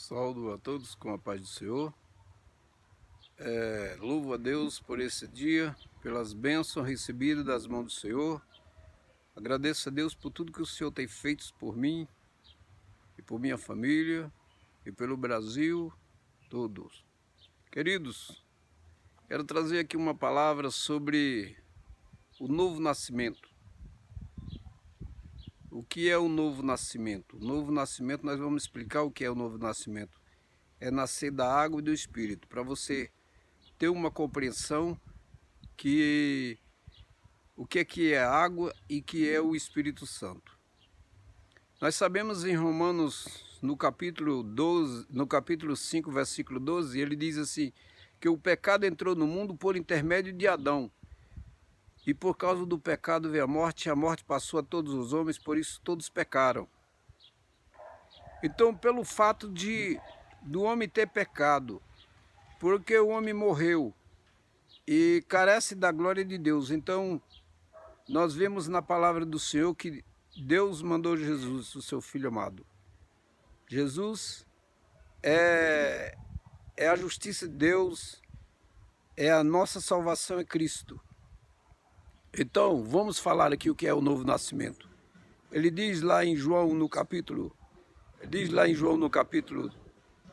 Saúdo a todos com a paz do Senhor. Louvo a Deus por esse dia, pelas bênçãos recebidas das mãos do Senhor. Agradeço a Deus por tudo que o Senhor tem feito por mim e por minha família e pelo Brasil todos. Queridos, quero trazer aqui uma palavra sobre o novo nascimento. O que é o novo nascimento? O novo nascimento, nós vamos explicar o que é o novo nascimento. É nascer da água e do Espírito, para você ter uma compreensão que o que é água e que é o Espírito Santo. Nós sabemos em Romanos, no capítulo 5, versículo 12, ele diz assim, que o pecado entrou no mundo por intermédio de Adão. E por causa do pecado veio a morte passou a todos os homens, por isso todos pecaram. Então, pelo fato do homem ter pecado, porque o homem morreu e carece da glória de Deus, então nós vemos na palavra do Senhor que Deus mandou Jesus, o seu Filho amado. Jesus é a justiça de Deus, é a nossa salvação em Cristo. Então, vamos falar aqui o que é o novo nascimento. Ele diz lá em João no capítulo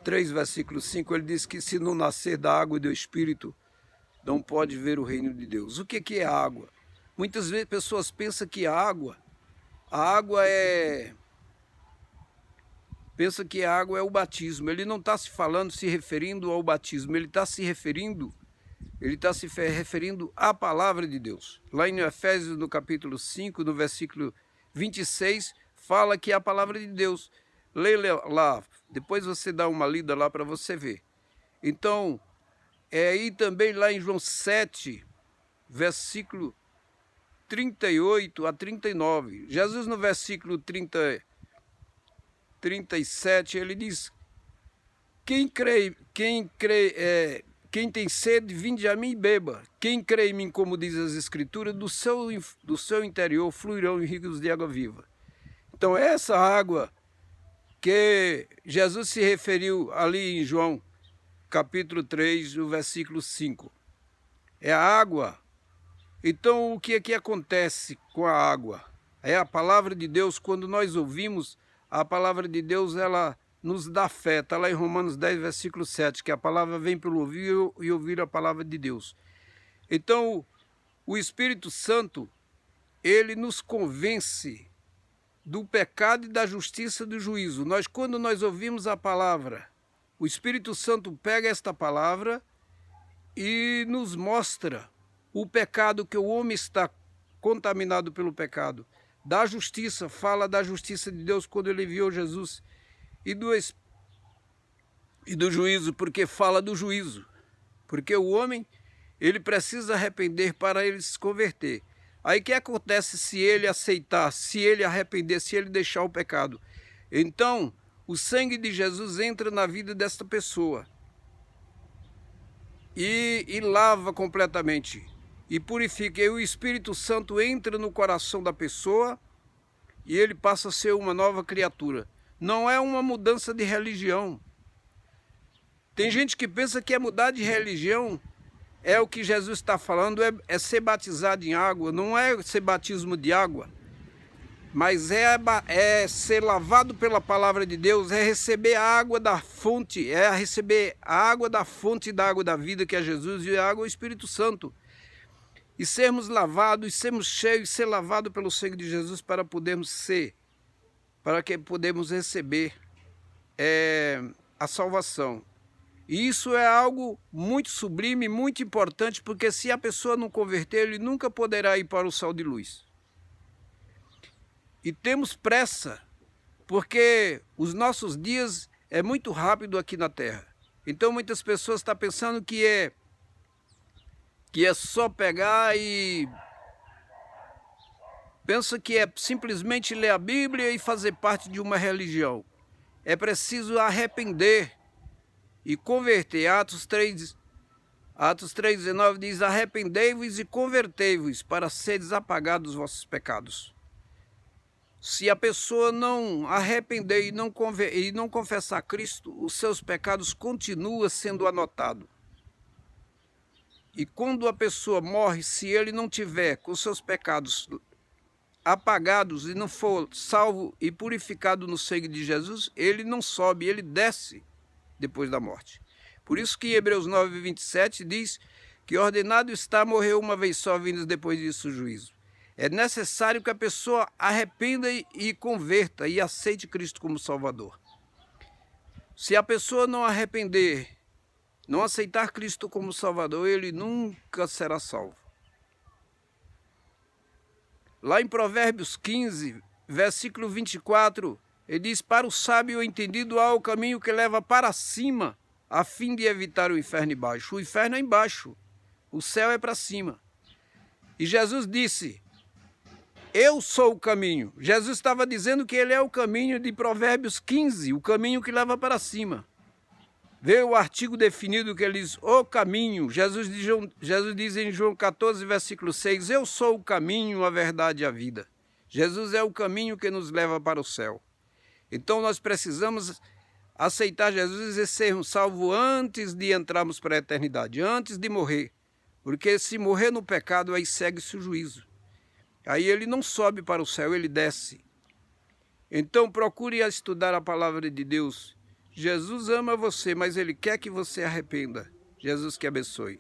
3, versículo 5, ele diz que se não nascer da água e do Espírito, não pode ver o reino de Deus. O que é água? Muitas vezes pessoas pensam que a água é o batismo. Ele não está se referindo ao batismo, ele está se referindo à palavra de Deus. Lá em Efésios, no capítulo 5, no versículo 26, fala que é a palavra de Deus. Leia lá, depois você dá uma lida lá para você ver. Então, e também lá em João 7, versículo 38 a 39. Jesus no versículo 37, ele diz, quem tem sede, vinde a mim e beba. Quem crê em mim, como diz as Escrituras, do seu interior fluirão rios de água viva. Então essa água que Jesus se referiu ali em João, capítulo 3, o versículo 5. É a água. Então o que acontece com a água? É a palavra de Deus. Quando nós ouvimos a palavra de Deus, ela nos dá fé. Está lá em Romanos 10, versículo 7, que a palavra vem pelo ouvir e ouvir a palavra de Deus. Então, o Espírito Santo, ele nos convence do pecado e da justiça e do juízo. Quando nós ouvimos a palavra, o Espírito Santo pega esta palavra e nos mostra o pecado, que o homem está contaminado pelo pecado. Da justiça, fala da justiça de Deus quando ele enviou Jesus. E do juízo, porque fala do juízo. Porque o homem, ele precisa arrepender para ele se converter. Aí o que acontece se ele aceitar, se ele arrepender, se ele deixar o pecado? Então, o sangue de Jesus entra na vida desta pessoa e lava completamente, e purifica. E o Espírito Santo entra no coração da pessoa e ele passa a ser uma nova criatura. Não é uma mudança de religião. Tem gente que pensa que é mudar de religião, é o que Jesus está falando, é ser batizado em água. Não é ser batismo de água, mas é ser lavado pela palavra de Deus, é receber a água da fonte, é receber a água da fonte da água da vida, que é Jesus, e a água é o Espírito Santo. E sermos lavados, sermos cheios, ser lavados pelo sangue de Jesus para que podemos receber a salvação. E isso é algo muito sublime, muito importante, porque se a pessoa não converter, ele nunca poderá ir para o céu de luz. E temos pressa, porque os nossos dias é muito rápido aqui na Terra. Então muitas pessoas estão pensando que é só pegar e pensa que é simplesmente ler a Bíblia e fazer parte de uma religião. É preciso arrepender e converter. Atos 3,19 diz, arrependei-vos e convertei-vos para seres apagados os vossos pecados. Se a pessoa não arrepender e não confessar Cristo, os seus pecados continuam sendo anotados. E quando a pessoa morre, se ele não tiver com seus pecados apagados e não for salvo e purificado no sangue de Jesus, ele não sobe, ele desce depois da morte. Por isso que Hebreus 9, 27 diz que ordenado está morrer uma vez só, vindo depois disso o juízo. É necessário que a pessoa arrependa e converta e aceite Cristo como Salvador. Se a pessoa não arrepender, não aceitar Cristo como Salvador, ele nunca será salvo. Lá em Provérbios 15, versículo 24, ele diz: para o sábio entendido há o caminho que leva para cima, a fim de evitar o inferno embaixo. O inferno é embaixo, o céu é para cima. E Jesus disse: eu sou o caminho. Jesus estava dizendo que ele é o caminho de Provérbios 15, o caminho que leva para cima. Vê o artigo definido que ele diz, o caminho. Jesus diz em João 14, versículo 6, eu sou o caminho, a verdade e a vida. Jesus é o caminho que nos leva para o céu. Então nós precisamos aceitar Jesus e sermos salvos antes de entrarmos para a eternidade, antes de morrer. Porque se morrer no pecado, aí segue-se o juízo. Aí ele não sobe para o céu, ele desce. Então procure estudar a palavra de Deus. Jesus ama você, mas ele quer que você arrependa. Jesus que abençoe.